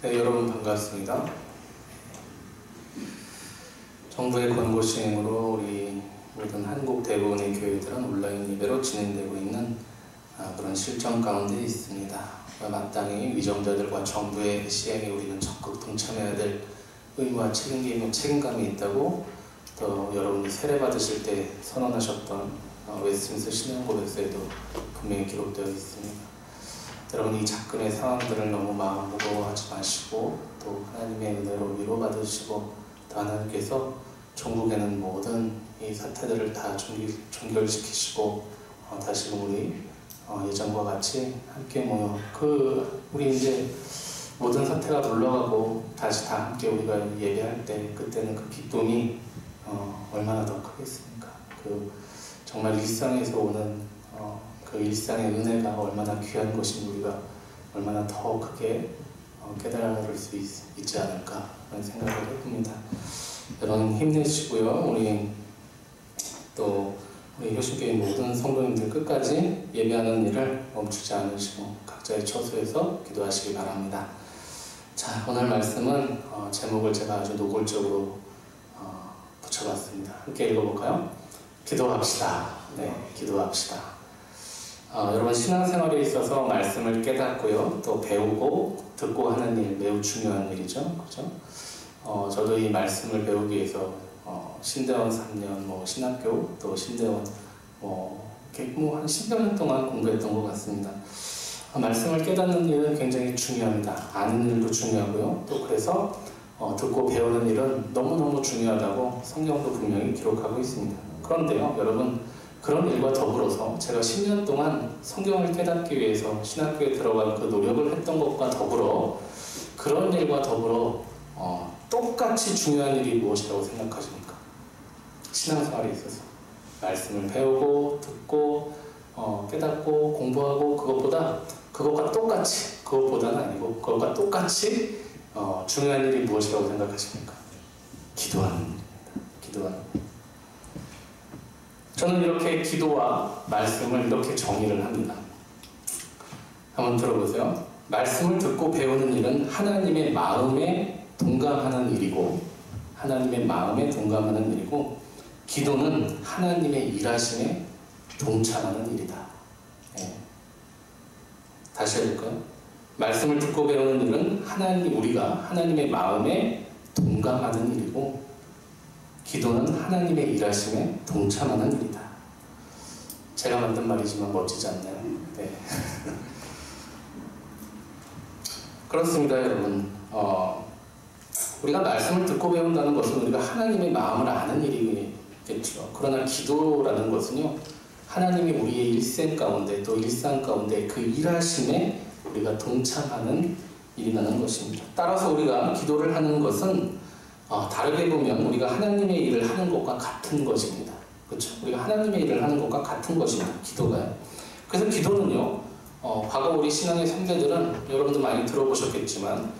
네, 여러분 반갑습니다. 정부의 권고 시행으로 우리 모든 한국 대부분의 교회들은 온라인 예배로 진행되고 있는 그런 실정 가운데 있습니다. 마땅히 위정자들과 정부의 시행에 우리는 적극 동참해야 될 의무와 책임감이 있다고 또 여러분이 세례 받으실 때 선언하셨던 웨스트민스터 신앙고백서에도 분명히 기록되어 있습니다. 여러분 이 작금의 상황들을 너무 마음 무거워하지 마시고 또 하나님의 은혜로 위로받으시고 또 하나님께서 종국에는 모든 이 사태들을 다 종결시키시고 다시금 우리 예전과 같이 함께 모여 우리 이제 모든 사태가 물러가고 다시 다 함께 우리가 예배할 때 그때는 그 기쁨이 얼마나 더 크겠습니까? 정말 일상에서 오는 그 일상의 은혜가 얼마나 귀한 것인지 우리가 얼마나 더 크게 깨달을 수 있지 않을까 그런 생각을 해봅니다. 여러분 힘내시고요. 우리 효신교회 모든 성도님들 끝까지 예배하는 일을 멈추지 않으시고 각자의 처소에서 기도하시기 바랍니다. 자, 오늘 말씀은 제목을 제가 아주 노골적으로 붙여봤습니다. 함께 읽어볼까요? 기도합시다. 네, 기도합시다. 여러분 신앙생활에 있어서 말씀을 깨닫고요, 또 배우고 듣고 하는 일 매우 중요한 일이죠, 그렇죠? 저도 이 말씀을 배우기 위해서 신대원 3년, 신학교 또 신대원 한 10여 년 동안 공부했던 것 같습니다. 말씀을 깨닫는 일은 굉장히 중요합니다. 아는 일도 중요하고요, 또 그래서 듣고 배우는 일은 너무너무 중요하다고 성경도 분명히 기록하고 있습니다. 그런데요, 여러분 그런 일과 더불어서 제가 10년 동안 성경을 깨닫기 위해서 신학교에 들어간 그 노력을 했던 것과 더불어 그런 일과 더불어 똑같이 중요한 일이 무엇이라고 생각하십니까? 신앙생활에 있어서 말씀을 배우고 듣고 깨닫고 공부하고 그것과 똑같이, 그것보다는 아니고 그것과 똑같이 중요한 일이 무엇이라고 생각하십니까? 기도하는 일입니다. 기도하는 일. 저는 이렇게 기도와 말씀을 이렇게 정의를 합니다. 한번 들어보세요. 말씀을 듣고 배우는 일은 하나님의 마음에 동감하는 일이고, 하나님의 마음에 동감하는 일이고, 기도는 하나님의 일하심에 동참하는 일이다. 예. 다시 해볼까요? 말씀을 듣고 배우는 일은 우리가 하나님의 마음에 동감하는 일이고, 기도는 하나님의 일하심에 동참하는 일이다. 제가 만든 말이지만 멋지지 않나요? 네. 그렇습니다, 여러분. 우리가 말씀을 듣고 배운다는 것은 우리가 하나님의 마음을 아는 일이겠죠. 그러나 기도라는 것은요, 하나님이 우리의 일생 가운데 또 일상 가운데 그 일하심에 우리가 동참하는 일이라는 것입니다. 따라서 우리가 기도를 하는 것은 다르게 보면 우리가 하나님의 일을 하는 것과 같은 것입니다. 그렇죠? 우리가 하나님의 일을 하는 것과 같은 것입니다. 기도가요. 그래서 기도는요, 과거 우리 신앙의 선배들은 여러분도 많이 들어보셨겠지만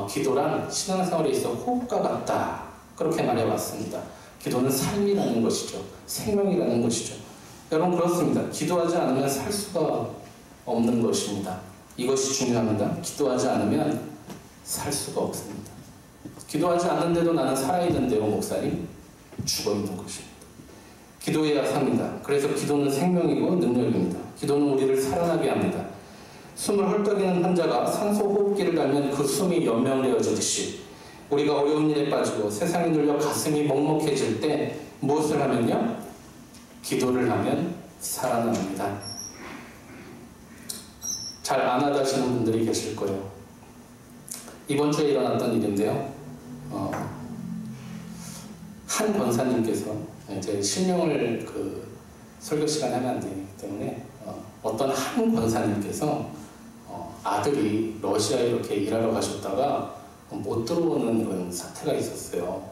기도란 신앙생활에 있어 호흡과 같다, 그렇게 말해왔습니다. 기도는 삶이라는 것이죠. 생명이라는 것이죠. 여러분, 그렇습니다. 기도하지 않으면 살 수가 없는 것입니다. 이것이 중요합니다. 기도하지 않으면 살 수가 없습니다. 기도하지 않는데도 나는 살아있는데요, 목사님? 죽어있는 것입니다. 기도해야 삽니다. 그래서 기도는 생명이고 능력입니다. 기도는 우리를 살아나게 합니다. 숨을 헐떡이는 환자가 산소 호흡기를 달면 그 숨이 연명되어지듯이 우리가 어려운 일에 빠지고 세상에 눌려 가슴이 먹먹해질 때 무엇을 하면요? 기도를 하면 살아납니다. 잘 안 하다시는 분들이 계실 거예요. 이번 주에 일어났던 일인데요. 한 권사님께서 이제 실명을 설교 시간에 하면 안 되기 때문에 어떤 한 권사님께서 아들이 러시아에 이렇게 일하러 가셨다가 못 들어오는 이런 사태가 있었어요.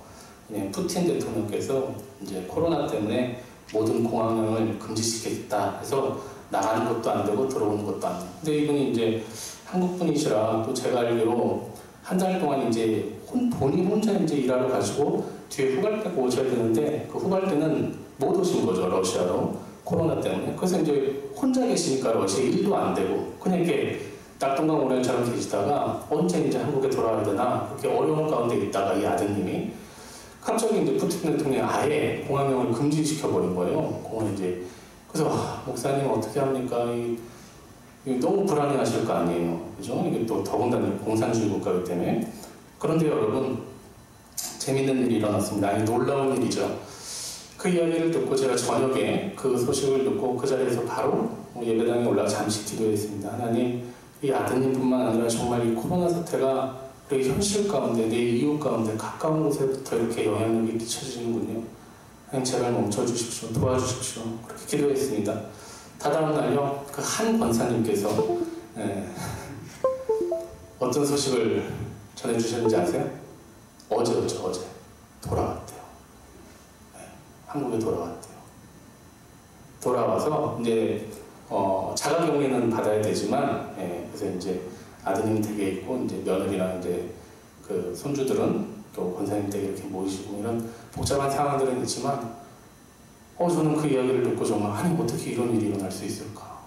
그냥 푸틴 대통령께서 이제 코로나 때문에 모든 공항을 금지시켰다 해서 나가는 것도 안 되고 들어오는 것도 안 되고. 근데 이분이 이제 한국 분이시라 또 제가 알기로 한 달 동안 이제 본인 혼자 이제 일하러 가시고 뒤에 후발대가 오셔야 되는데 그 후발대는 못 오신 거죠, 러시아로. 코로나 때문에. 그래서 이제 혼자 계시니까 러시아 일도 안 되고 그냥 이렇게 낙동강 오랜처럼 계시다가 언제 이제 한국에 돌아와야 되나 그렇게 어려운 가운데 있다가 이 아드님이 갑자기 이제 푸틴 대통령이 아예 공항용을 금지시켜버린 거예요. 공항 이제. 그래서 목사님 어떻게 합니까? 너무 불안해하실 거 아니에요, 그죠? 이게 또 더군다나 공산주의 국가이기 때문에. 그런데 여러분, 재밌는 일이 일어났습니다. 아니, 놀라운 일이죠. 그 이야기를 듣고 제가 저녁에 그 소식을 듣고 그 자리에서 바로 예배당에 올라가 잠시 기도했습니다. 하나님, 이 아드님뿐만 아니라 정말 이 코로나 사태가 우리 현실 가운데, 내 이웃 가운데 가까운 곳에부터 이렇게 영향력이 끼쳐지는군요. 하나님, 제발 멈춰주십시오. 도와주십시오. 그렇게 기도했습니다. 다다음 날요, 그 한 권사님께서 어떤 소식을 전해주셨는지 아세요? 어제였죠, 어제. 돌아왔대요. 한국에 돌아왔대요. 돌아와서 이제 자가격리는 받아야 되지만, 그래서 이제 아드님이 댁에 있고 이제 며느리랑 이제 그 손주들은 또 권사님 댁에 이렇게 모이시고 이런 복잡한 상황들은 있지만, 저는 그 이야기를 듣고 정말 아니 어떻게 이런 일이 일어날 수 있을까?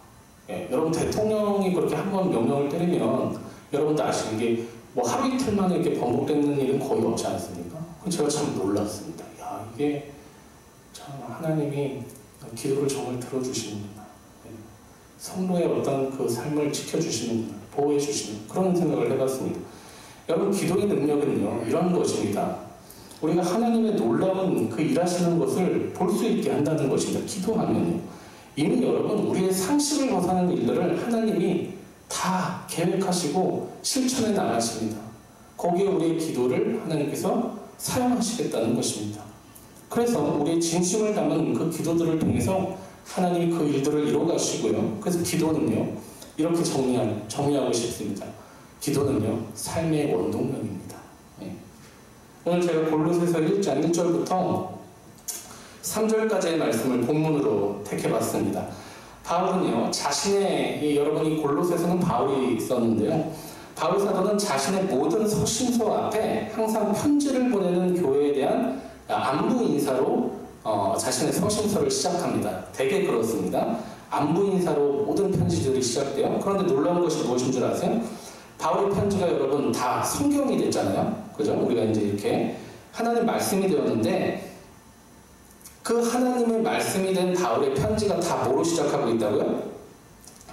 여러분, 대통령이 그렇게 한 번 명령을 때리면 여러분도 아시는 게 뭐 하루 이틀 만에 이렇게 번복되는 일은 거의 없지 않습니까? 제가 참 놀랐습니다. 야, 이게 참 하나님이 기도를 정말 들어주시는구나. 성도의 어떤 그 삶을 지켜주시는구나, 보호해주시는 그런 생각을 해봤습니다. 여러분, 기도의 능력은요, 이런 것입니다. 우리가 하나님의 놀라운 그 일하시는 것을 볼 수 있게 한다는 것입니다. 기도하면요. 이미 여러분, 우리의 상식을 벗어나는 일들을 하나님이 다 계획하시고 실천해 나가십니다. 거기에 우리의 기도를 하나님께서 사용하시겠다는 것입니다. 그래서 우리의 진심을 담은 그 기도들을 통해서 하나님이 그 일들을 이루어가시고요. 그래서 기도는요, 이렇게 정리하고 싶습니다. 기도는요, 삶의 원동력입니다. 오늘 제가 골로새서 1장 1절부터 3절까지의 말씀을 본문으로 택해봤습니다. 바울은요, 자신의, 여러분이 골로새서는 바울이 썼는데요. 바울 사도는 자신의 모든 서신서 앞에 항상 편지를 보내는 교회에 대한 안부 인사로 자신의 서신서를 시작합니다. 되게 그렇습니다. 안부 인사로 모든 편지들이 시작돼요. 그런데 놀라운 것이 무엇인 줄 아세요? 바울의 편지가 여러분 다 성경이 됐잖아요. 그죠? 우리가 이제 이렇게 하나님 말씀이 되었는데 그 하나님의 말씀이 된 바울의 편지가 다 뭐로 시작하고 있다고요?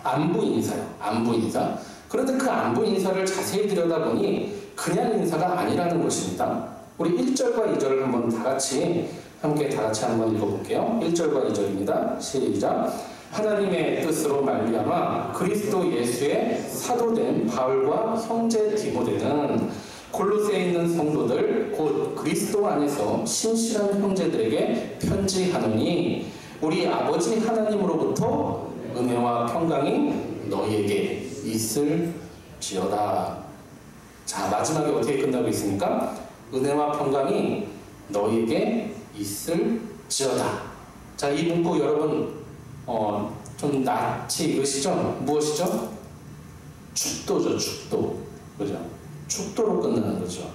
안부 인사요. 안부 인사. 그런데 그 안부 인사를 자세히 들여다보니 그냥 인사가 아니라는 것입니다. 우리 1절과 2절을 한번 다 같이 한번 읽어볼게요. 1절과 2절입니다. 시작. 하나님의 뜻으로 말미암아 그리스도 예수의 사도된 바울과 형제 디모데는 골로새에 있는 성도들 곧 그리스도 안에서 신실한 형제들에게 편지하노니 우리 아버지 하나님으로부터 은혜와 평강이 너희에게 있을지어다. 자, 마지막에 어떻게 끝나고 있습니까? 은혜와 평강이 너희에게 있을지어다. 자, 이 문구 여러분 좀 낯이 익으시죠? 무엇이죠? 축도죠, 축도. 그죠? 축도로 끝나는 거죠.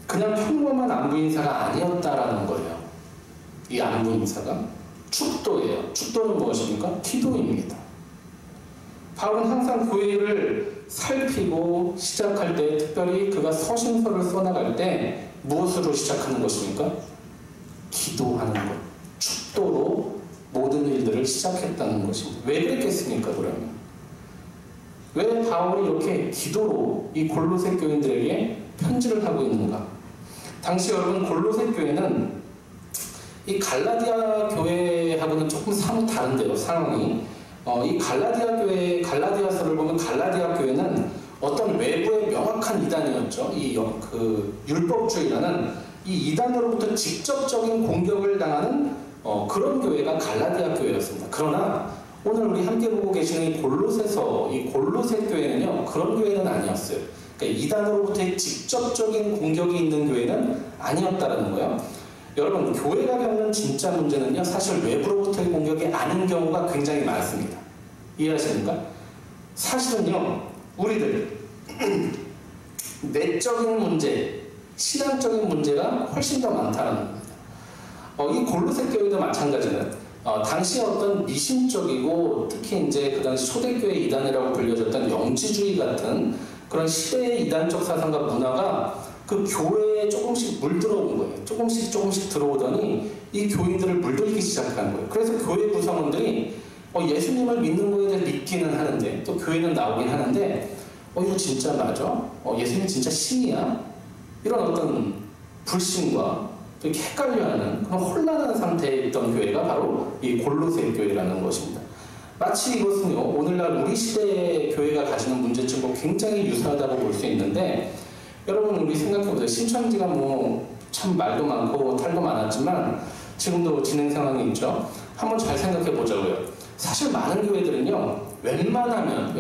그냥 평범한 안부 인사가 아니었다라는 거예요. 이 안부 인사가 축도예요. 축도는 무엇입니까? 기도입니다. 바울은 항상 교회를 살피고 시작할 때, 특별히 그가 서신서를 써나갈 때 무엇으로 시작하는 것입니까? 기도하는 것. 축도로 모든 일들을 시작했다는 것입니다. 왜 그랬겠습니까, 그러면? 왜 바울이 이렇게 기도로 이 골로새 교인들에게 편지를 하고 있는가? 당시 여러분 골로새 교회는 이 갈라디아 교회하고는 조금 사뭇 다른데요, 상황이. 이 갈라디아 교회, 갈라디아서를 보면 갈라디아 교회는 어떤 외부의 명확한 이단이었죠. 그 율법주의라는 이 이단으로부터 직접적인 공격을 당하는 그런 교회가 갈라디아 교회였습니다. 그러나 오늘 우리 함께 보고 계시는 이 골로새서, 이 골로새 교회는요, 그런 교회는 아니었어요. 그러니까 이단으로부터의 직접적인 공격이 있는 교회는 아니었다라는 거예요. 여러분, 교회가 겪는 진짜 문제는요, 사실 외부로부터의 공격이 아닌 경우가 굉장히 많습니다. 이해하십니까? 사실은요, 우리들 내적인 문제, 신앙적인 문제가 훨씬 더 많다는 겁니다. 이 골로새 교회도 마찬가지는 당시 어떤 미신적이고 특히 이제 그 당시 초대교회 이단이라고 불려졌던 영지주의 같은 그런 시대의 이단적 사상과 문화가 그 교회에 조금씩 물들어온 거예요. 조금씩 들어오더니 이 교인들을 물들기 시작한 거예요. 그래서 교회 구성원들이 예수님을 믿는 거에 대해 믿기는 하는데 또 교회는 나오긴 하는데 이거 진짜 맞아? 예수님 진짜 신이야? 이런 어떤 불신과 이렇게 헷갈려하는 그런 혼란한 상태에 있던 교회가 바로 이 골로새 교회라는 것입니다. 마치 이것은요, 오늘날 우리 시대의 교회가 가지는 문제점과 굉장히 유사하다고 볼 수 있는데, 여러분 우리 생각해보세요. 신천지가 뭐 참 말도 많고 탈도 많았지만 지금도 진행 상황이 있죠. 한번 잘 생각해 보자고요. 사실 많은 교회들은요, 웬만하면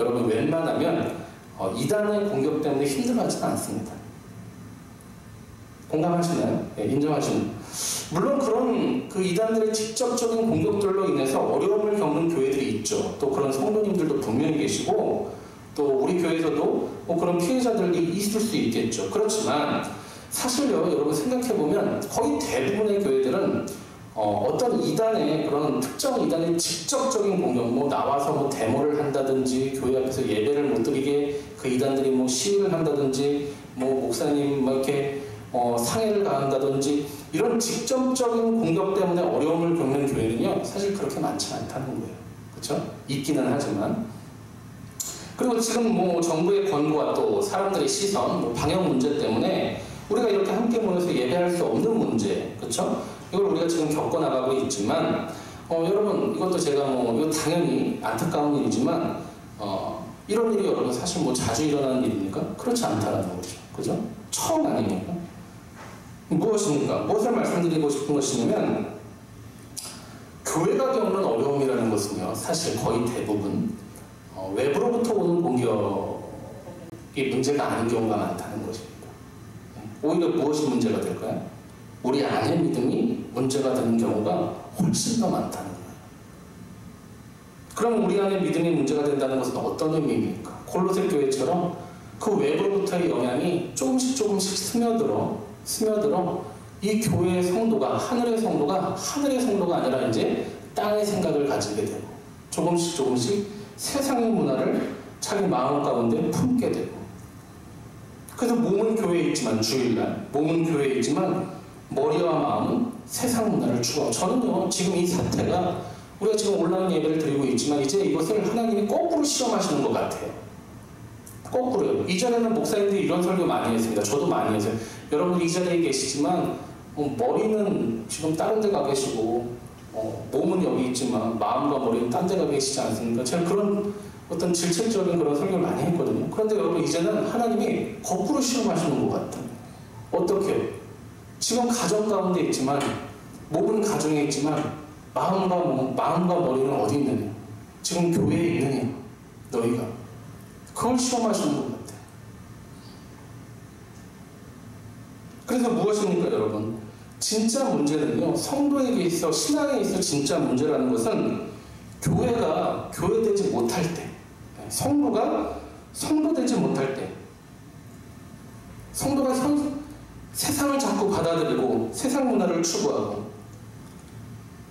이단의 공격 때문에 힘들어하지는 않습니다. 공감하시나요? 네, 인정하시나요? 물론 그런 그 이단들의 직접적인 공격들로 인해서 어려움을 겪는 교회들이 있죠. 또 그런 성도님들도 분명히 계시고 또 우리 교회에서도 그런 피해자들이 있을 수 있겠죠. 그렇지만 사실요, 여러분 생각해보면 거의 대부분의 교회들은 어떤 이단의 그런 특정 이단의 직접적인 공격, 뭐 나와서 뭐 데모를 한다든지 교회 앞에서 예배를 못 드리게 그 이단들이 뭐 시위를 한다든지 뭐 목사님 뭐 이렇게 상해를 가한다든지 이런 직접적인 공격 때문에 어려움을 겪는 교회는요, 사실 그렇게 많지 않다는 거예요. 그렇죠? 있기는 하지만. 그리고 지금 뭐 정부의 권고와 또 사람들의 시선, 뭐 방역 문제 때문에 우리가 이렇게 함께 모여서 예배할 수 없는 문제, 그렇죠? 이걸 우리가 지금 겪어나가고 있지만, 여러분 이것도 제가 이거 당연히 안타까운 일이지만, 이런 일이 여러분 사실 뭐 자주 일어나는 일입니까? 그렇지 않다는 거죠, 그죠? 처음 아닙니까? 무엇입니까? 무엇을 말씀드리고 싶은 것이냐면, 교회가 겪는 어려움이라는 것은요, 사실 거의 대부분 외부로부터 오는 공격이 문제가 아닌 경우가 많다는 것입니다. 오히려 무엇이 문제가 될까요? 우리 안의 믿음이 문제가 되는 경우가 훨씬 더 많다는 거예요. 그럼 우리 안에 믿음이 문제가 된다는 것은 어떤 의미입니까? 골로새 교회처럼 그 외부로부터의 영향이 조금씩 스며들어 이 교회의 성도가, 하늘의 성도가 아니라 이제 땅의 생각을 가지게 되고 조금씩 세상의 문화를 자기 마음 가운데 품게 되고, 그래서 몸은 교회에 있지만 주일날 몸은 교회에 있지만 머리와 마음은 세상 문화를 추구하고, 저는요 지금 이 사태가 우리가 지금 온라인 예배를 드리고 있지만 이제 이것을 하나님이 거꾸로 시험하시는 것 같아요. 거꾸로요. 이전에는 목사님들이 이런 설교 많이 했습니다. 저도 많이 했어요. 여러분 이 자리에 계시지만 머리는 지금 다른 데 가 계시고 몸은 여기 있지만 마음과 머리는 딴 데 가 계시지 않습니까? 제가 그런 어떤 질책적인 그런 설교를 많이 했거든요. 그런데 여러분 이제는 하나님이 거꾸로 시험하시는 것 같아요. 어떻게요? 지금 가정 가운데 있지만, 몸은 가정에 있지만 마음과 머리는 어디 있느냐? 지금 교회에 있느냐? 너희가 그걸 시험하시는 것 같아요. 그래서 무엇입니까 여러분? 진짜 문제는요, 성도에게 있어, 신앙에 있어 진짜 문제라는 것은 교회가 교회되지 못할 때, 성도가 성도되지 못할 때, 성도가 세상을 자꾸 받아들이고 세상 문화를 추구하고,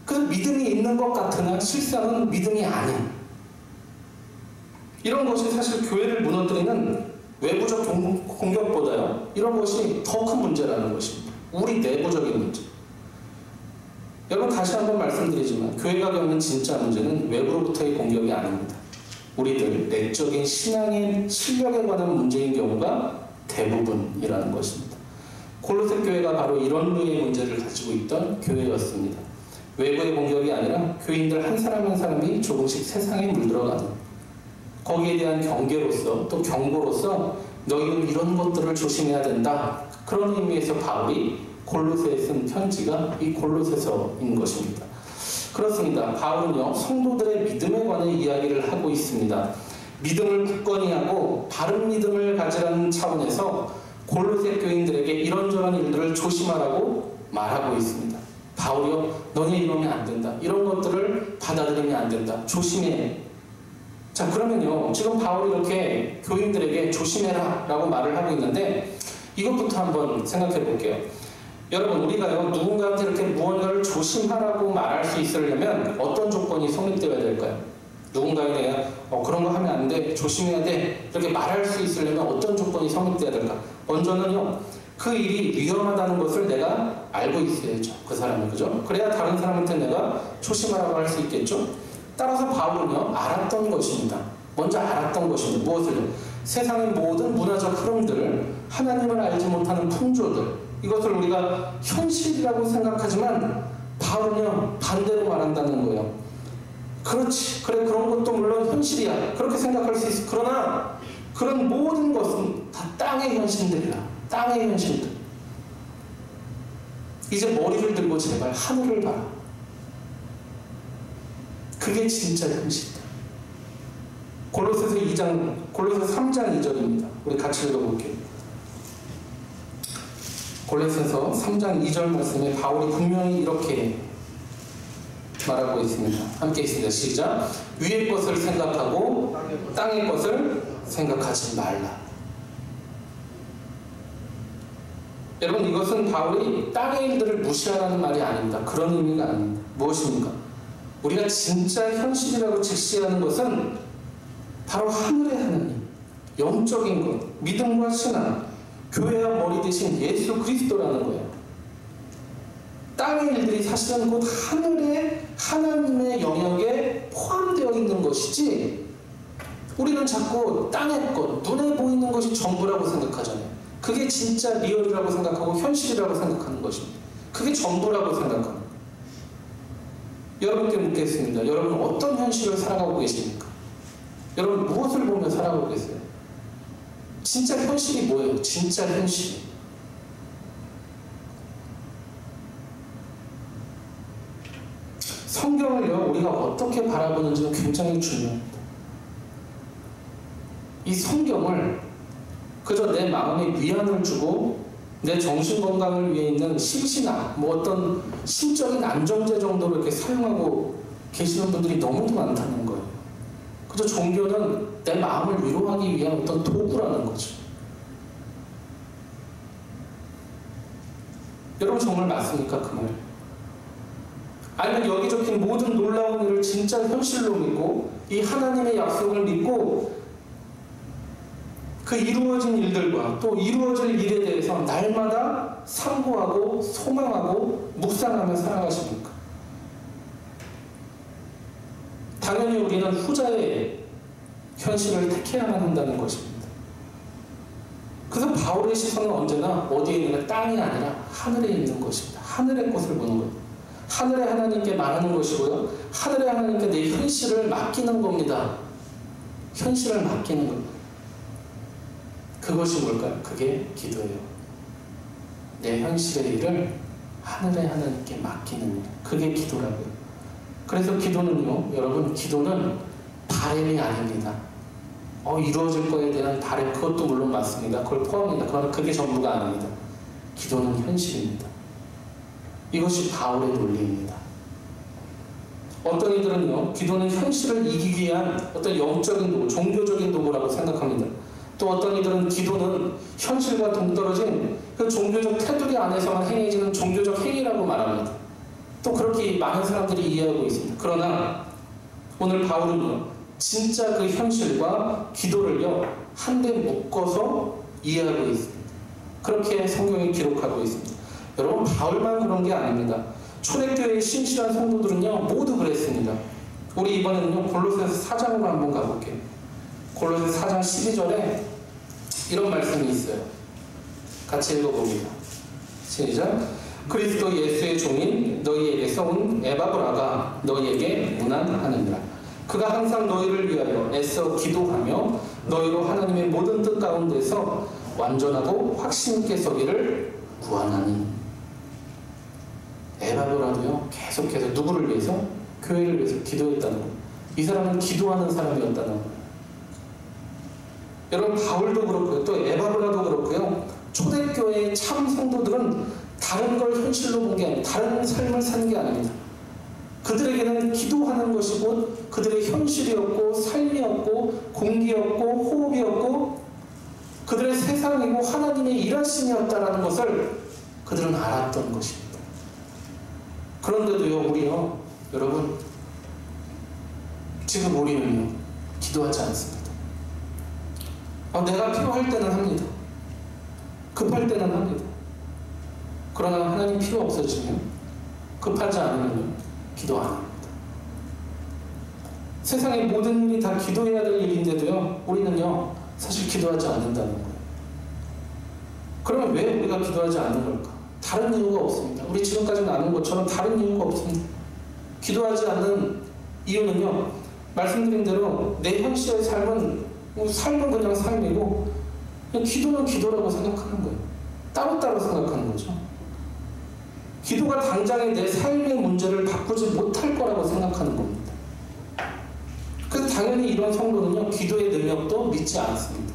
그래서 믿음이 있는 것 같으나 실상은 믿음이 아닌, 이런 것이 사실 교회를 무너뜨리는 외부적 공격보다요, 이런 것이 더 큰 문제라는 것입니다. 우리 내부적인 문제. 여러분 다시 한번 말씀드리지만 교회가 겪는 진짜 문제는 외부로부터의 공격이 아닙니다. 우리들 내적인 신앙의 실력에 관한 문제인 경우가 대부분이라는 것입니다. 골로새 교회가 바로 이런 류의 문제를 가지고 있던 교회였습니다. 외부의 공격이 아니라 교인들 한 사람 한 사람이 조금씩 세상에 물들어가는, 거기에 대한 경계로서 또 경고로서 너희는 이런 것들을 조심해야 된다, 그런 의미에서 바울이 골로새에 쓴 편지가 이 골로새서인 것입니다. 그렇습니다. 바울은요 성도들의 믿음에 관해 이야기를 하고 있습니다. 믿음을 굳건히 하고 바른 믿음을 가지라는 차원에서 골로새 교인들에게 이런저런 일들을 조심하라고 말하고 있습니다. 바울이요, 너네 이러면 안 된다, 이런 것들을 받아들이면 안 된다, 조심해. 자, 그러면요 지금 바울이 이렇게 교인들에게 조심해라 라고 말을 하고 있는데, 이것부터 한번 생각해 볼게요. 여러분, 우리가요 누군가한테 이렇게 무언가를 조심하라고 말할 수 있으려면 어떤 조건이 성립되어야 될까요? 누군가에 대해 그런 거 하면 안 돼, 조심해야 돼, 이렇게 말할 수 있으려면 어떤 조건이 성립되어야 될까? 먼저는요, 그 일이 위험하다는 것을 내가 알고 있어야죠. 그 사람이, 그죠? 그래야 다른 사람한테 내가 조심하라고 할 수 있겠죠? 따라서 바울은요 알았던 것입니다. 먼저 알았던 것입니다. 무엇을요? 세상의 모든 문화적 흐름들, 하나님을 알지 못하는 풍조들, 이것을 우리가 현실이라고 생각하지만 바울은요 반대로 말한다는 거예요. 그렇지, 그래, 그런 것도 물론 현실이야, 그렇게 생각할 수 있어. 그러나 그런 모든 것은 다 땅의 현실들이야. 땅의 현실들. 이제 머리를 들고 제발 하늘을 봐라. 그게 진짜 현실이다. 골로새서 3장 2절입니다. 우리 같이 읽어볼게요. 골로새서 3장 2절 말씀에 바울이 분명히 이렇게 말하고 있습니다. 함께 있습니다. 시작. 위의 것을 생각하고 땅의 것을 생각하지 말라. 여러분, 이것은 바울이 땅의 일들을 무시하라는 말이 아닙니다. 그런 의미가 아닙니다. 무엇입니까? 우리가 진짜 현실이라고 직시하는 것은 바로 하늘의 하나님, 영적인 것, 믿음과 신앙, 교회와 머리 대신 예수 그리스도라는 거예요. 땅의 일들이 사실은 곧 하늘의 하나님의 영역에 포함되어 있는 것이지, 우리는 자꾸 땅의 것, 눈에 보이는 것이 전부라고 생각하잖아요. 그게 진짜 리얼이라고 생각하고 현실이라고 생각하는 것입니다. 그게 전부라고 생각합니다. 여러분께 묻겠습니다. 여러분 어떤 현실을 살아가고 계십니까? 여러분 무엇을 보며 살아가고 계세요? 진짜 현실이 뭐예요? 진짜 현실이. 성경을요 우리가 어떻게 바라보는지는 굉장히 중요합니다. 이 성경을 그저 내 마음에 위안을 주고 내 정신 건강을 위해 있는 심신아, 어떤 심적인 안정제 정도로 이렇게 사용하고 계시는 분들이 너무도 많다는 거예요. 그저 종교는 내 마음을 위로하기 위한 어떤 도구라는 거죠. 여러분 정말 맞습니까? 그 말이? 아니면 여기 적힌 모든 놀라운 일을 진짜 현실로 믿고 이 하나님의 약속을 믿고 그 이루어진 일들과 또 이루어질 일에 대해서 날마다 상고하고 소망하고 묵상하며 살아가십니까? 당연히 우리는 후자의 현실을 택해야만 한다는 것입니다. 그래서 바울의 시선은 언제나 어디에 있는 땅이 아니라 하늘에 있는 것입니다. 하늘의 것을 보는 거예요. 하늘의 하나님께 말하는 것이고요. 하늘의 하나님께 내 현실을 맡기는 겁니다. 현실을 맡기는 겁니다. 그것이 뭘까요? 그게 기도예요. 내 현실의 일을 하늘의 하나님께 맡기는 일. 그게 기도라고요. 그래서 기도는요, 여러분, 기도는 바램이 아닙니다. 이루어질 거에 대한 바램, 그것도 물론 맞습니다. 그걸 포함합니다. 그러나 그게 전부가 아닙니다. 기도는 현실입니다. 이것이 바울의 논리입니다. 어떤 이들은요, 기도는 현실을 이기기 위한 어떤 영적인 도구, 종교적인 도구라고 생각합니다. 또 어떤 이들은 기도는 현실과 동떨어진 그 종교적 테두리 안에서만 행해지는 종교적 행위라고 말합니다. 또 그렇게 많은 사람들이 이해하고 있습니다. 그러나 오늘 바울은요, 진짜 그 현실과 기도를요, 한데 묶어서 이해하고 있습니다. 그렇게 성경이 기록하고 있습니다. 여러분, 바울만 그런 게 아닙니다. 초대교회의 신실한 성도들은요, 모두 그랬습니다. 우리 이번에는요, 골로새서 4장으로 한번 가볼게요. 골로새 4장 12절에 이런 말씀이 있어요. 같이 읽어봅니다. 시작. 그리스도 예수의 종인 너희에게서 온 에바브라가 너희에게 문안하느니라. 그가 항상 너희를 위하여 애써 기도하며 너희로 하나님의 모든 뜻 가운데서 완전하고 확신 있게 서기를 구하나니. 에바브라도요, 계속해서 누구를 위해서? 교회를 위해서 기도했다는 거예요. 이 사람은 기도하는 사람이었다는 거예요. 여러분, 바울도 그렇고요, 또 에바브라도 그렇고요, 초대교회의 참 성도들은 다른 걸 현실로 본 게 아닙니다. 다른 삶을 사는 게 아닙니다. 그들에게는 기도하는 것이 곧 그들의 현실이었고 삶이었고 공기였고 호흡이었고 그들의 세상이고 하나님의 일하심이었다는 것을 그들은 알았던 것입니다. 그런데도요, 우리요, 여러분, 지금 우리는요, 기도하지 않습니다. 내가 필요할 때는 합니다. 급할 때는 합니다. 그러나 하나님 필요 없어지면, 급하지 않으면 기도 안 합니다. 세상의 모든 일이 다 기도해야 될 일인데도요, 우리는요, 사실 기도하지 않는다는 거예요. 그러면 왜 우리가 기도하지 않는 걸까? 다른 이유가 없습니다. 우리 지금까지 나눈 것처럼 다른 이유가 없습니다. 기도하지 않는 이유는요, 말씀드린 대로 내 현실의 삶은 그냥 삶이고, 그냥 기도는 기도라고 생각하는 거예요. 따로따로 생각하는 거죠. 기도가 당장의 내 삶의 문제를 바꾸지 못할 거라고 생각하는 겁니다. 그래서 당연히 이런 성도는요, 기도의 능력도 믿지 않습니다.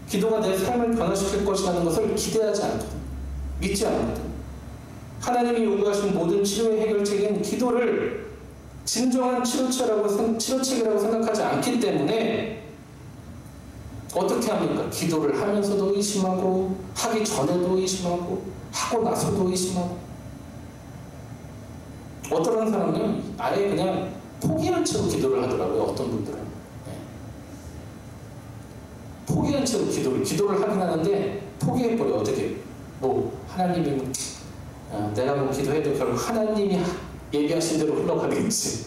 기도가 내 삶을 변화시킬 것이라는 것을 기대하지 않거든요. 믿지 않거든요. 하나님이 요구하신 모든 치료의 해결책인 기도를 진정한 치료책이라고 생각하지 않기 때문에 어떻게 합니까? 기도를 하면서도 의심하고, 하기 전에도 의심하고, 하고 나서도 의심하고. 어떤 사람은 아예 그냥 포기한 채로 기도를 하더라고요. 어떤 분들은. 포기한 채로 기도를 하긴 하는데 포기해버려. 어떻게? 하나님이 내가 기도해도 결국 하나님이 예비하신 대로 흘러가겠지.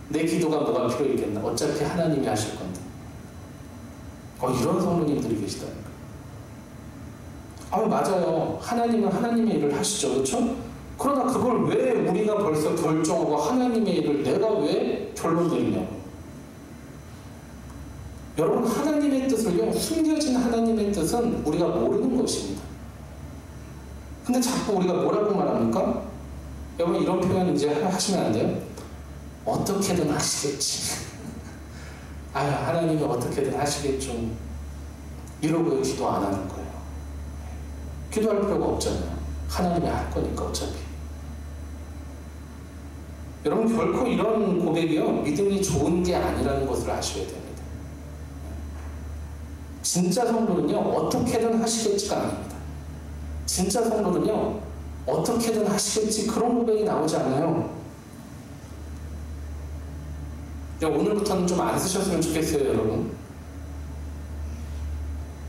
내 기도가 뭐가 필요했겠나. 어차피 하나님이 하실 건데. 이런 성도님들이 계시다니까. 맞아요. 하나님은 하나님의 일을 하시죠. 그렇죠? 그러나 그걸 왜 우리가 벌써 결정하고 하나님의 일을 내가 왜 결론 내리냐고. 여러분, 하나님의 뜻을요, 숨겨진 하나님의 뜻은 우리가 모르는 것입니다. 근데 자꾸 우리가 뭐라고 말합니까? 여러분, 이런 표현 이제 하시면 안 돼요? 어떻게든 하시겠지. 하나님이 어떻게든 하시겠죠. 이러고 기도 안 하는 거예요. 기도할 필요가 없잖아요. 하나님이 할 거니까 어차피. 여러분 결코 이런 고백이요 믿음이 좋은 게 아니라는 것을 아셔야 됩니다. 진짜 성도는요 어떻게든 하시겠지가 아닙니다. 진짜 성도는요 어떻게든 하시겠지 그런 고백이 나오지 않아요. 오늘부터는 좀 안 쓰셨으면 좋겠어요 여러분.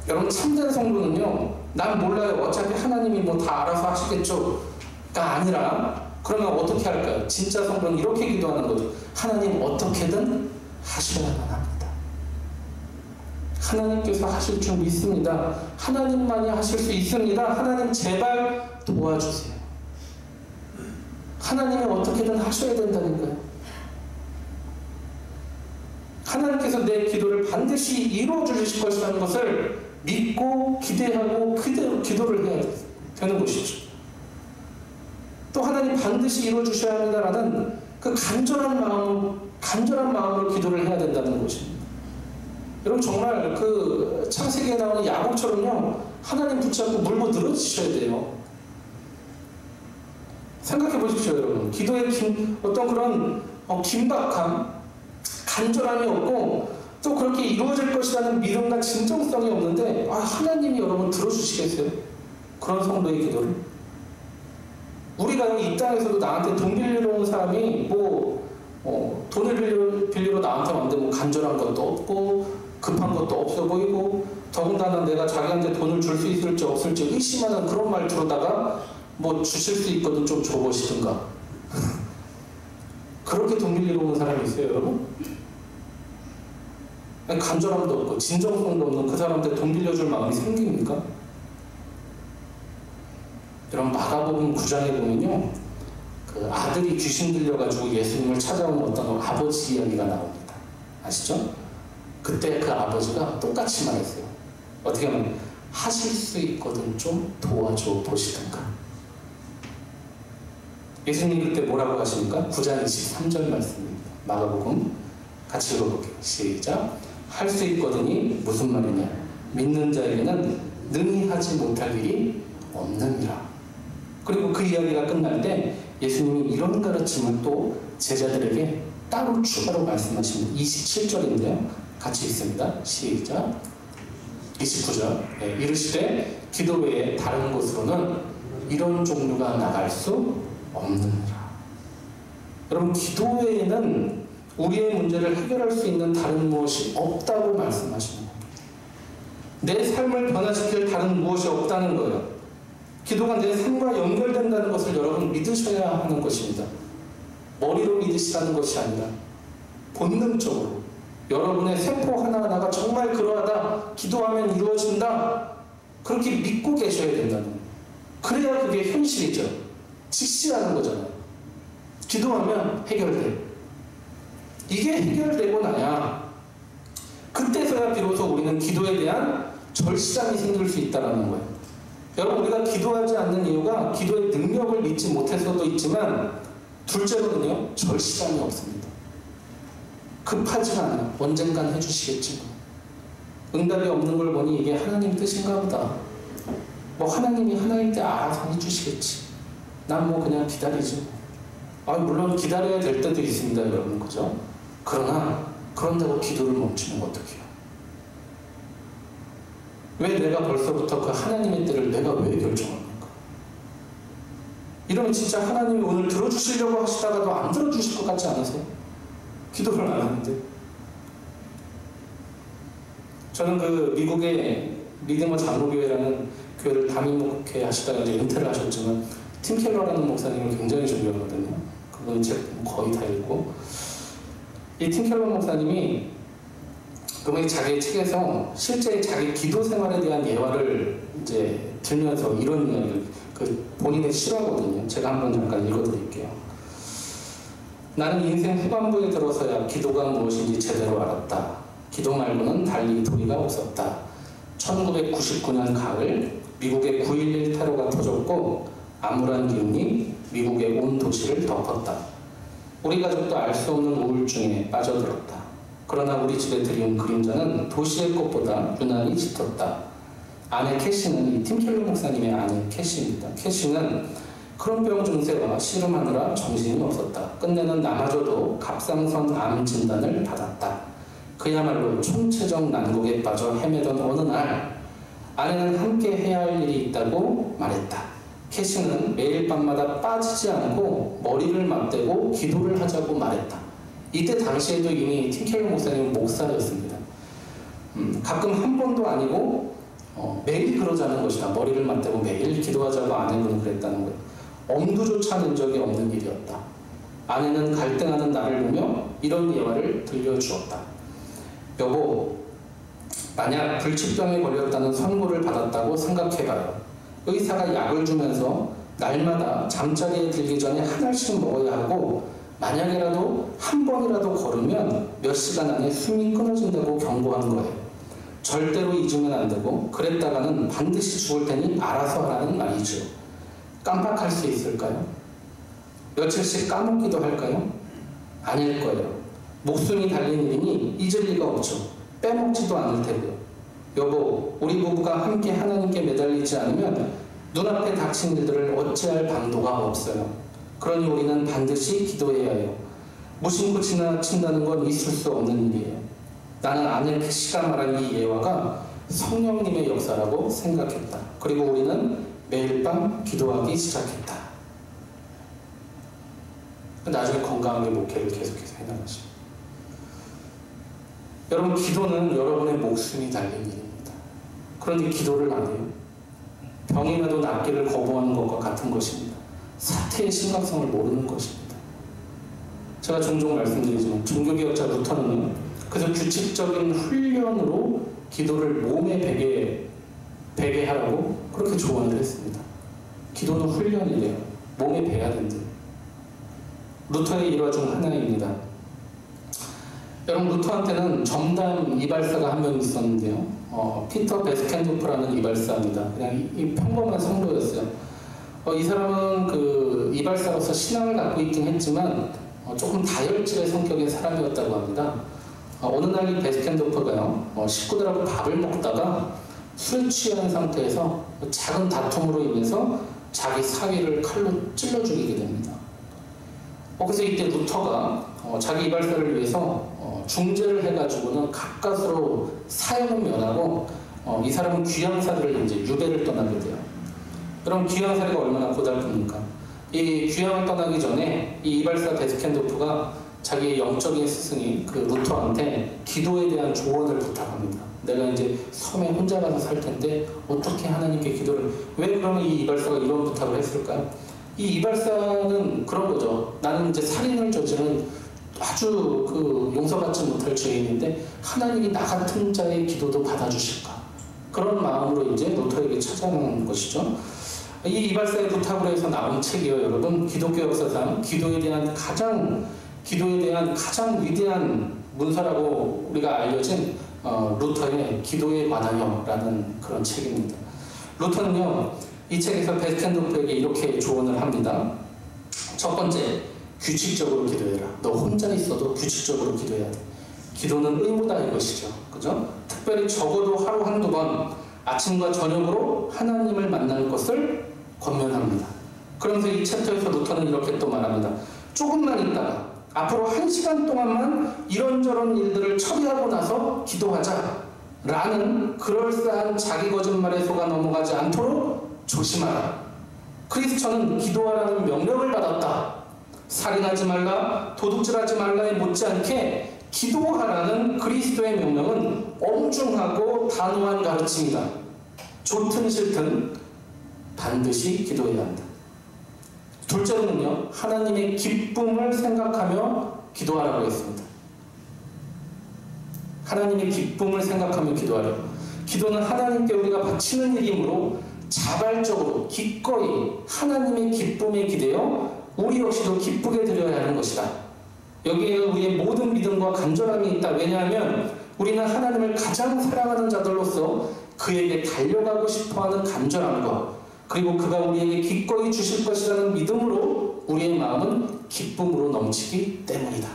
여러분 참된 성도는요 난 몰라요 어차피 하나님이 뭐 다 알아서 하시겠죠 가 아니라 그러면 어떻게 할까요? 진짜 성도는 이렇게 기도하는 거죠. 하나님 어떻게든 하셔야만 합니다. 하나님께서 하실 줄 믿습니다. 하나님만이 하실 수 있습니다. 하나님 제발 도와주세요. 하나님이 어떻게든 하셔야 된다니까요. 하나님께서 내 기도를 반드시 이루어 주실 것이라는 것을 믿고 기대하고 그대로 기도를 해야 되는 것이죠. 또 하나님 반드시 이루어 주셔야 합니다라는 그 간절한 마음으로 기도를 해야 된다는 것입니다. 여러분 정말 그 창세기에 나오는 야곱처럼요 하나님 붙잡고 물고 늘어지셔야 돼요. 생각해 보십시오 여러분. 기도에 어떤 그런 긴박함, 간절함이 없고 또 그렇게 이루어질 것이라는 믿음과 진정성이 없는데 하나님이 여러분 들어주시겠어요? 그런 성도의 기도를? 우리가 이 땅에서도 나한테 돈 빌리러 온 사람이 돈을 빌리러 나한테 왔는데 뭐 간절한 것도 없고 급한 것도 없어 보이고 더군다나 내가 자기한테 돈을 줄 수 있을지 없을지 의심하는 그런 말 들어다가 뭐 주실 수 있거든 좀 줘보시든가 그렇게 돈 빌리러 온 사람이 있어요 여러분? 간절함도 없고 진정성도 없는 그 사람한테 돈 빌려줄 마음이 생깁니까? 여러분 마가복음 9장에 보면요 그 아들이 귀신 들려가지고 예수님을 찾아온 어떤 아버지 이야기가 나옵니다. 아시죠? 그때 그 아버지가 똑같이 말했어요. 어떻게 하면 하실 수 있거든 좀 도와줘 보시든가. 예수님 그때 뭐라고 하십니까? 9장 23절 말씀입니다. 마가복음 같이 읽어볼게요. 시작. 할 수 있거든이 무슨 말이냐? 믿는 자에게는 능히 하지 못할 일이 없느니라. 그리고 그 이야기가 끝날 때 예수님이 이런 가르침을 또 제자들에게 따로 추가로 말씀하십니다. 27절인데요. 같이 읽습니다. 시작. 29절. 네, 이르시되 기도 외에 다른 곳으로는 이런 종류가 나갈 수 없느니라. 여러분 기도 외에는 우리의 문제를 해결할 수 있는 다른 무엇이 없다고 말씀하시는 겁니다. 내 삶을 변화시킬 다른 무엇이 없다는 거예요. 기도가 내 삶과 연결된다는 것을 여러분 믿으셔야 하는 것입니다. 머리로 믿으시라는 것이 아니라 본능적으로 여러분의 세포 하나하나가 정말 그러하다, 기도하면 이루어진다, 그렇게 믿고 계셔야 된다는 거예요. 그래야 그게 현실이죠. 직시하는 거잖아요. 기도하면 해결돼. 이게 해결되고 나야 그때서야 비로소 우리는 기도에 대한 절실함이 생길 수 있다는 거예요. 여러분 우리가 기도하지 않는 이유가 기도의 능력을 믿지 못해서도 있지만 둘째로는요 절실함이 없습니다. 급하지가 않아요. 언젠간 해주시겠지. 응답이 없는 걸 보니 이게 하나님 뜻인가 보다. 뭐 하나님이 하나님 때 알아서 해주시겠지. 난 뭐 그냥 기다리지. 물론 기다려야 될 때도 있습니다 여러분. 그죠? 그런다고 기도를 멈추면 어떡해요? 왜 내가 벌써부터 그 하나님의 때를 내가 왜 결정합니까? 이러면 진짜 하나님이 오늘 들어주시려고 하시다가도 안 들어주실 것 같지 않으세요? 기도를 안 하는데. 저는 그 미국의 리디머 장로교회라는 교회를 담임 목회 하시다가 이제 은퇴를 하셨지만 팀 켈러라는 목사님을 굉장히 존경하거든요. 그분은 책 거의 다 읽고, 이 팀 켈러 목사님이 그분이 자기 책에서 실제 자기 기도 생활에 대한 예화를 이제 들면서 이런 이야기를, 본인의 실화거든요. 제가 한번 잠깐 읽어드릴게요. 나는 인생 후반부에 들어서야 기도가 무엇인지 제대로 알았다. 기도 말고는 달리 도리가 없었다. 1999년 가을 미국의 9.11 테러가 터졌고 암울한 기운이 미국의 온 도시를 덮었다. 우리 가족도 알 수 없는 우울증에 빠져들었다. 그러나 우리 집에 들이온 그림자는 도시의 꽃보다 유난히 짙었다. 아내 캐시는 이 팀 켈러 목사님의 아내 캐시입니다. 캐시는 그런 병 증세와 씨름하느라 정신이 없었다. 끝내는 나마저도 갑상선 암 진단을 받았다. 그야말로 총체적 난국에 빠져 헤매던 어느 날 아내는 함께 해야 할 일이 있다고 말했다. 캐시는 매일 밤마다 빠지지 않고 머리를 맞대고 기도를 하자고 말했다. 이때 당시에도 이미 팀켈러 목사님은 목사였습니다. 가끔 한 번도 아니고 매일 그러자는 것이다. 머리를 맞대고 매일 기도하자고 아내는 그랬다는 것. 엄두조차 낸 적이 없는 일이었다. 아내는 갈등하는 나를 보며 이런 예화를 들려주었다. 여보, 만약 불치병에 걸렸다는 선고를 받았다고 생각해봐요. 의사가 약을 주면서 날마다 잠자리에 들기 전에 한 알씩 먹어야 하고 만약에라도 한 번이라도 걸으면 몇 시간 안에 숨이 끊어진다고 경고한 거예요. 절대로 잊으면 안 되고 그랬다가는 반드시 죽을 테니 알아서 하라는 말이죠. 깜빡할 수 있을까요? 며칠씩 까먹기도 할까요? 아닐 거예요. 목숨이 달린 일이니 잊을 리가 없죠. 빼먹지도 않을 테고요. 여보, 우리 부부가 함께 하나님께 매달리지 않으면 눈앞에 닥친 일들을 어찌할 방도가 없어요. 그러니 우리는 반드시 기도해야 해요. 무심코 지나친다는 건 있을 수 없는 일이에요. 나는 아내 캐시가 말한 이 예화가 성령님의 역사라고 생각했다. 그리고 우리는 매일 밤 기도하기 시작했다. 나중에 건강하게 목회를 계속해서 해나가십니다. 여러분, 기도는 여러분의 목숨이 달린 일입니다. 그런데 기도를 안 해요. 병이 나도 낫기를 거부하는 것과 같은 것입니다. 사태의 심각성을 모르는 것입니다. 제가 종종 말씀드리지만 종교개혁자 루터는요, 그래서 규칙적인 훈련으로 기도를 몸에 배게 하라고 그렇게 조언을 했습니다. 기도는 훈련이래요. 몸에 배야 된대요. 루터의 일화 중 하나입니다. 여러분, 루터한테는 점담 이발사가 한 명 있었는데요. 피터 베스켄도프라는 이발사입니다. 그냥 이 평범한 성도였어요. 이 사람은 그 이발사로서 신앙을 갖고 있긴 했지만 조금 다혈질의 성격의 사람이었다고 합니다. 어느 날 이 베스켄도프가요, 식구들하고 밥을 먹다가 술에 취한 상태에서 작은 다툼으로 인해서 자기 사위를 칼로 찔러 죽이게 됩니다. 그래서 이때 루터가 자기 이발사를 위해서 중재를 해가지고는 가까스로 사형은 면하고 이 사람은 귀양사를 이제 유배를 떠나게 돼요. 그럼 귀양사리가 얼마나 고달픕니까? 이 귀양을 떠나기 전에 이 이발사 베스켄도프가 자기의 영적인 스승인 그 루터한테 기도에 대한 조언을 부탁합니다. 내가 이제 섬에 혼자 가서 살 텐데 어떻게 하나님께 기도를, 왜 그러면 이 이발사가 이런 부탁을 했을까요? 이 이발사는 그런 거죠. 나는 이제 살인을 저지른 아주 그 용서받지 못할 죄인인데 하나님이 나 같은 자의 기도도 받아주실까? 그런 마음으로 이제 루터에게 찾아가는 것이죠. 이 이발사의 부탁으로 해서 나온 책이요, 여러분. 기독교 역사상 기도에 대한 가장 위대한 문서라고 우리가 알려진 루터의 기도에 관하여라는 그런 책입니다. 루터는요, 이 책에서 베스켄도프에게 이렇게 조언을 합니다. 첫 번째, 규칙적으로 기도해라. 너 혼자 있어도 규칙적으로 기도해야 돼. 기도는 의무다 이것이죠. 그죠? 특별히 적어도 하루 한두 번 아침과 저녁으로 하나님을 만날 것을 권면합니다. 그러면서 이 챕터에서 루터는 이렇게 또 말합니다. 조금만 있다가 앞으로 1시간 동안만 이런저런 일들을 처리하고 나서 기도하자 라는 그럴싸한 자기 거짓말에 속아 넘어가지 않도록 조심하라. 크리스천은 기도하라는 명령을 받았다. 살인하지 말라, 도둑질하지 말라에 못지않게 기도하라는 그리스도의 명령은 엄중하고 단호한 가르침이다. 좋든 싫든 반드시 기도해야 한다. 둘째로는요, 하나님의 기쁨을 생각하며 기도하라고 했습니다. 하나님의 기쁨을 생각하며 기도하라. 기도는 하나님께 우리가 바치는 일이므로 자발적으로 기꺼이 하나님의 기쁨에 기대어 우리 역시도 기쁘게 드려야 하는 것이다. 여기에 우리의 모든 믿음과 간절함이 있다. 왜냐하면 우리는 하나님을 가장 사랑하는 자들로서 그에게 달려가고 싶어하는 간절함과 그리고 그가 우리에게 기꺼이 주실 것이라는 믿음으로 우리의 마음은 기쁨으로 넘치기 때문이다.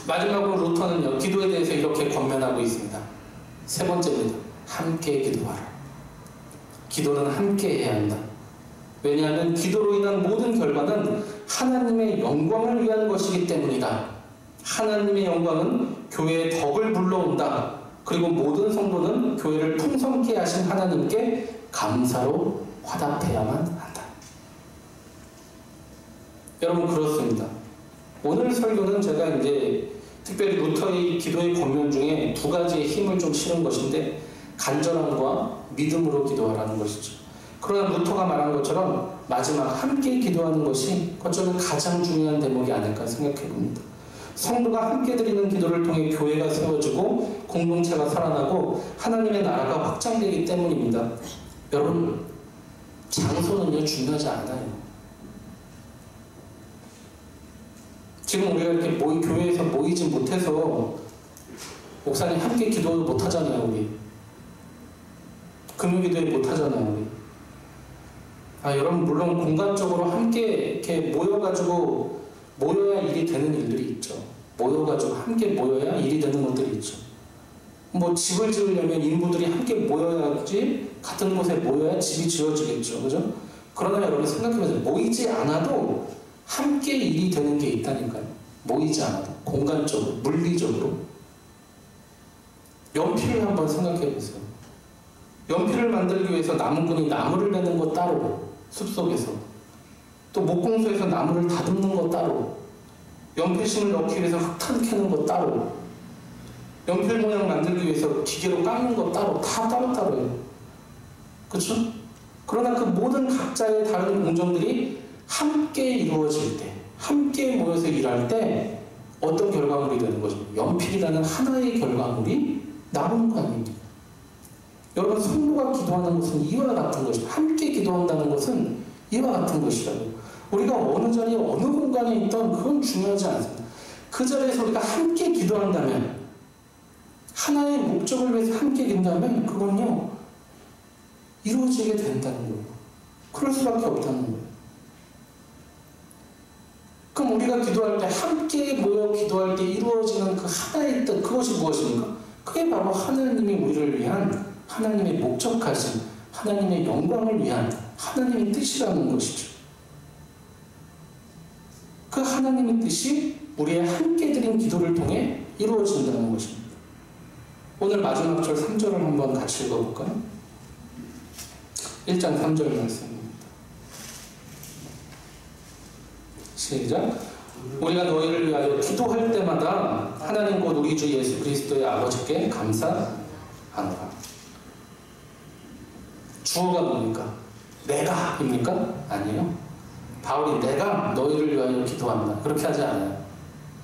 마지막으로 루터는요, 기도에 대해서 이렇게 권면하고 있습니다. 세 번째입니다. 함께 기도하라. 기도는 함께 해야 한다. 왜냐하면 기도로 인한 모든 결과는 하나님의 영광을 위한 것이기 때문이다. 하나님의 영광은 교회의 덕을 불러온다. 그리고 모든 성도는 교회를 풍성케 하신 하나님께 감사로 화답해야만 한다. 여러분, 그렇습니다. 오늘 설교는 제가 이제 특별히 루터의 기도의 권면 중에 두 가지의 힘을 좀 실은 것인데, 간절함과 믿음으로 기도하라는 것이죠. 그러나 루터가 말한 것처럼 마지막 함께 기도하는 것이 어쩌면 가장 중요한 대목이 아닐까 생각해 봅니다. 성도가 함께 드리는 기도를 통해 교회가 세워지고 공동체가 살아나고 하나님의 나라가 확장되기 때문입니다. 여러분, 장소는요 중요하지 않아요. 지금 우리가 이렇게 교회에서 모이지 못해서 목사님 함께 기도 못하잖아요. 우리 금요기도에 못하잖아요. 우리. 여러분, 물론 공간적으로 함께 이렇게 모여야 일이 되는 일들이 있죠. 모여가지고 함께 모여야 일이 되는 것들이 있죠. 뭐 집을 지으려면 인부들이 함께 모여야지, 같은 곳에 모여야 집이 지어지겠죠. 그죠? 그러나 여러분 생각해보세요. 모이지 않아도 함께 일이 되는 게 있다니까요. 모이지 않아도. 공간적으로, 물리적으로. 연필을 한번 생각해보세요. 연필을 만들기 위해서 나무꾼이 나무를 베는 것 따로, 숲속에서. 또 목공소에서 나무를 다듬는 것 따로, 연필심을 넣기 위해서 흙탄 캐는 것 따로, 연필 모양 만들기 위해서 기계로 깎는 것 따로, 다 따로따로예요. 그렇죠? 그러나 그 모든 각자의 다른 공정들이 함께 이루어질 때, 함께 모여서 일할 때 어떤 결과물이 되는 거죠? 연필이라는 하나의 결과물이 나오는 거 아닙니까? 여러분, 성도가 기도하는 것은 이와 같은 것입니다. 함께 기도한다는 것은 이와 같은 것이라고요. 우리가 어느 자리에 어느 공간에 있던 그건 중요하지 않습니다. 그 자리에서 우리가 함께 기도한다면, 하나의 목적을 위해서 함께 기도한다면 그건요 이루어지게 된다는 거예요. 그럴 수밖에 없다는 거예요. 그럼 우리가 기도할 때, 함께 모여 기도할 때 이루어지는 그 하나의 뜻, 그것이 무엇입니까? 그게 바로 하나님이 우리를 위한, 하나님의 목적하신, 하나님의 영광을 위한 하나님의 뜻이라는 것이죠. 그 하나님의 뜻이 우리의 함께 드린 기도를 통해 이루어진다는 것입니다. 오늘 마지막 절 3절을 한번 같이 읽어볼까요? 1장 3절 말씀입니다. 시작. 우리가 너희를 위하여 기도할 때마다 하나님 곧 우리 주 예수 그리스도의 아버지께 감사하노라. 주어가 뭡니까? 내가입니까? 아니에요. 바울이 내가 너희를 위하여 기도한다, 그렇게 하지 않아요.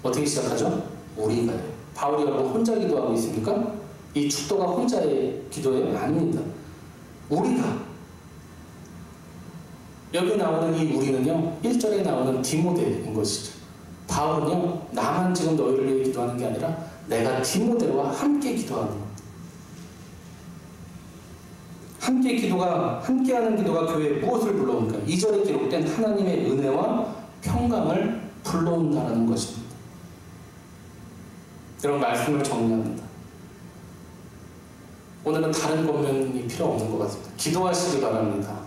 어떻게 시작하죠? 우리가요. 바울이 여러분 혼자 기도하고 있습니까? 이 축도가 혼자의 기도예요? 아닙니다. 우리가. 여기 나오는 이 우리는요, 1절에 나오는 디모데인 것이죠. 바울은요, 나만 지금 너희를 위해 기도하는 게 아니라 내가 디모데와 함께 기도하는 겁니다. 함께하는 기도가 교회에 무엇을 불러옵니까? 2절에 기록된 하나님의 은혜와 평강을 불러온다는 것입니다. 여러분, 말씀을 정리합니다. 오늘은 다른 권면이 필요 없는 것 같습니다. 기도하시기 바랍니다.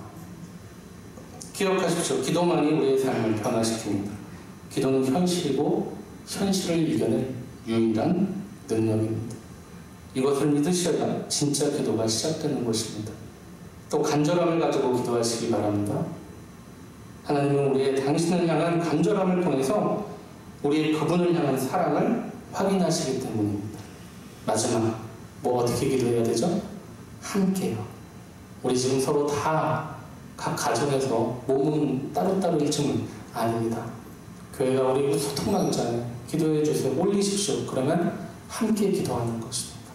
기억하십시오. 기도만이 우리의 삶을 변화시킵니다. 기도는 현실이고 현실을 이겨낼 유일한 능력입니다. 이것을 믿으셔야 진짜 기도가 시작되는 것입니다. 또 간절함을 가지고 기도하시기 바랍니다. 하나님은 우리의 당신을 향한 간절함을 통해서 우리의 그분을 향한 사랑을 확인하시기 때문입니다. 마지막, 뭐 어떻게 기도해야 되죠? 함께요. 우리 지금 서로 다 각 가정에서 몸은 따로따로 일쯤은 아닙니다. 교회가 우리 소통만 있잖아요. 기도해 주세요. 올리십시오. 그러면 함께 기도하는 것입니다.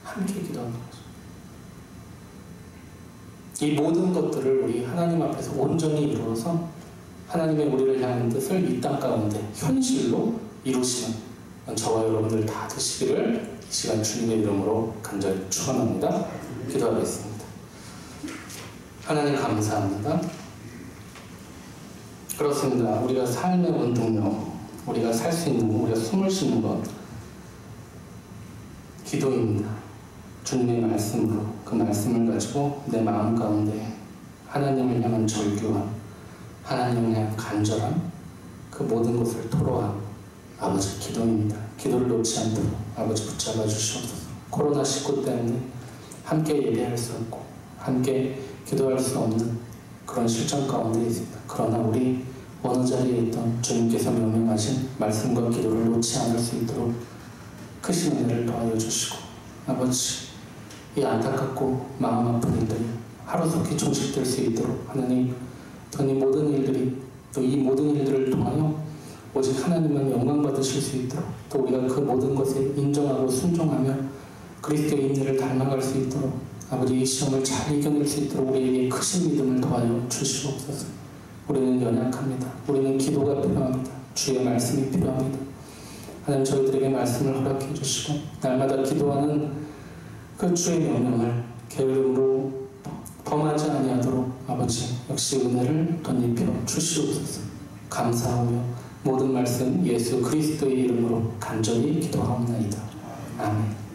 함께 기도하는 것입니다. 이 모든 것들을 우리 하나님 앞에서 온전히 이루어서 하나님의 우리를 향한 뜻을 이 땅 가운데 현실로 이루시는 저와 여러분들 다 되시기를 이 시간 주님의 이름으로 간절히 축원합니다. 기도하겠습니다. 하나님 감사합니다. 그렇습니다. 우리가 삶의 원동력, 우리가 살 수 있는 것, 우리가 숨을 쉬는 것, 기도입니다. 주님의 말씀으로 그 말씀을 가지고 내 마음 가운데 하나님을 향한 절규와 하나님에 대한 간절함, 그 모든 것을 토로한 아버지 기도입니다. 기도를 놓지 않도록 아버지 붙잡아 주시옵소서. 코로나19 때문에 함께 예배할 수 없고 함께 기도할 수 없는 그런 실정 가운데 있습니다. 그러나 우리 어느 자리에 있던 주님께서 명령하신 말씀과 기도를 놓지 않을 수 있도록 크신 은혜를 더하여 주시고, 아버지 이 안타깝고 마음 아픈 일들이 하루속히 종식될 수 있도록 하나님, 또 이 모든 일들이, 또 이 모든 일들을 통하여 오직 하나님만 영광 받으실 수 있도록, 또 우리가 그 모든 것에 인정하고 순종하며 그리스도의 인내를 닮아갈 수 있도록 아버지 이 시험을 잘 이겨낼 수 있도록 우리에게 크신 믿음을 더하여 주시옵소서. 우리는 연약합니다. 우리는 기도가 필요합니다. 주의 말씀이 필요합니다. 하나님, 저희들에게 말씀을 허락해 주시고 날마다 기도하는 그 주의 명령을 게으름으로 범하지 아니하도록 아버지 역시 은혜를 덧입혀 주시옵소서. 감사하며 모든 말씀 예수 그리스도의 이름으로 간절히 기도하옵나이다. 아멘.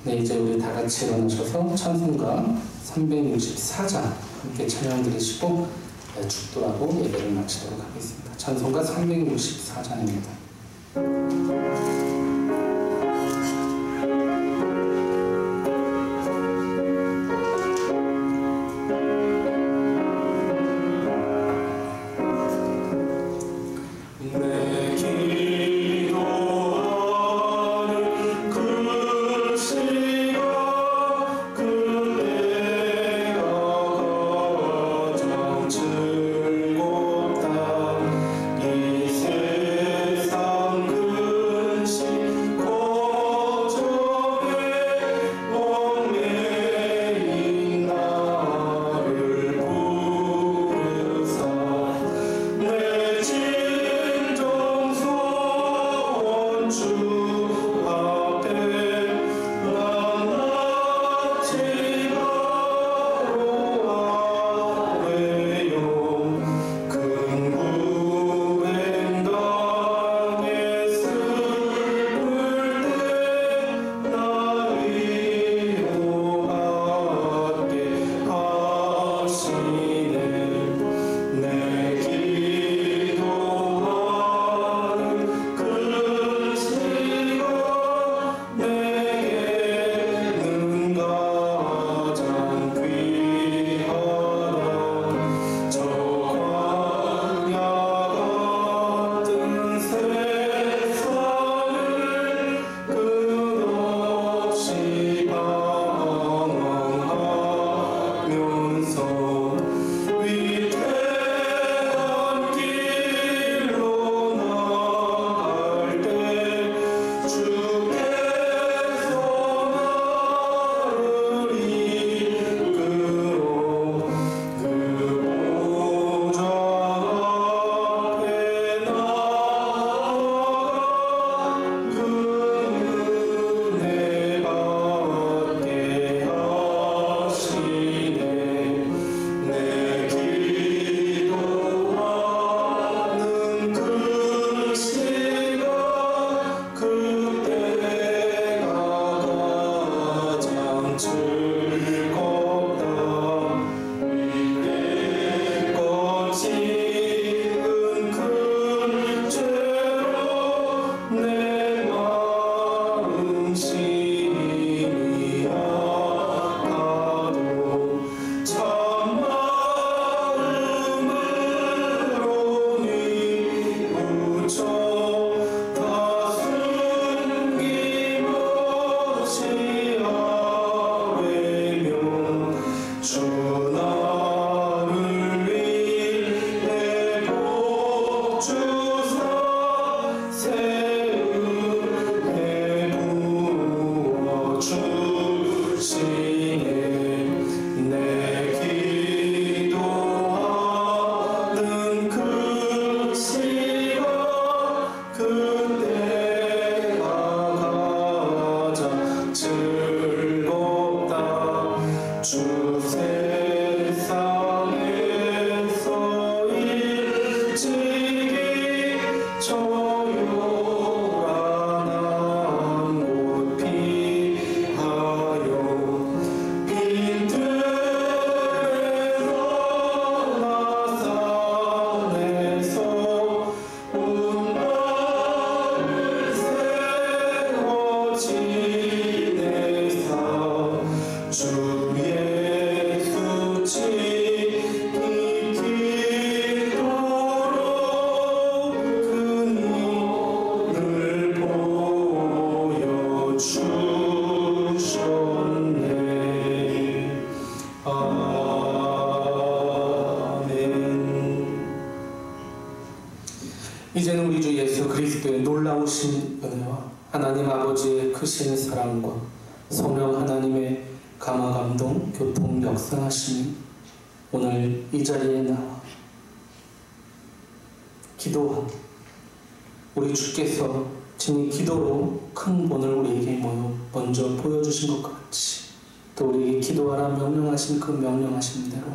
네, 이제 우리 다 같이 일어나셔서 찬송가 364장 함께 찬양 드리시고 축도하고 예배를 마치도록 하겠습니다. 찬송가 364장입니다. 즐겁다 이 세상 그 하나님 아버지의 크신 사랑과 성령 하나님의 감화 감동 교통 역사하심이 오늘 이 자리에 나와 기도한 우리 주께서 친히 기도로 큰 본을 우리에게 먼저 보여주신 것과 같이 또 우리에게 기도하라 명령하신 그 명령하신 대로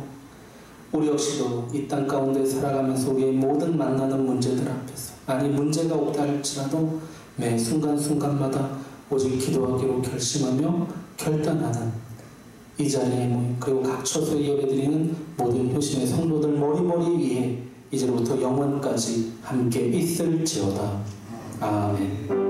우리 역시도 이 땅 가운데 살아가면서 우리의 모든 만나는 문제들 앞에서 아니 문제가 없다 할지라도 매 순간순간마다 오직 기도하기로 결심하며 결단하는 이 자리에 모임 그리고 각처서 예배드리는 모든 효심의 성도들 머리머리 위에 이제부터 영원까지 함께 있을지어다. 아멘.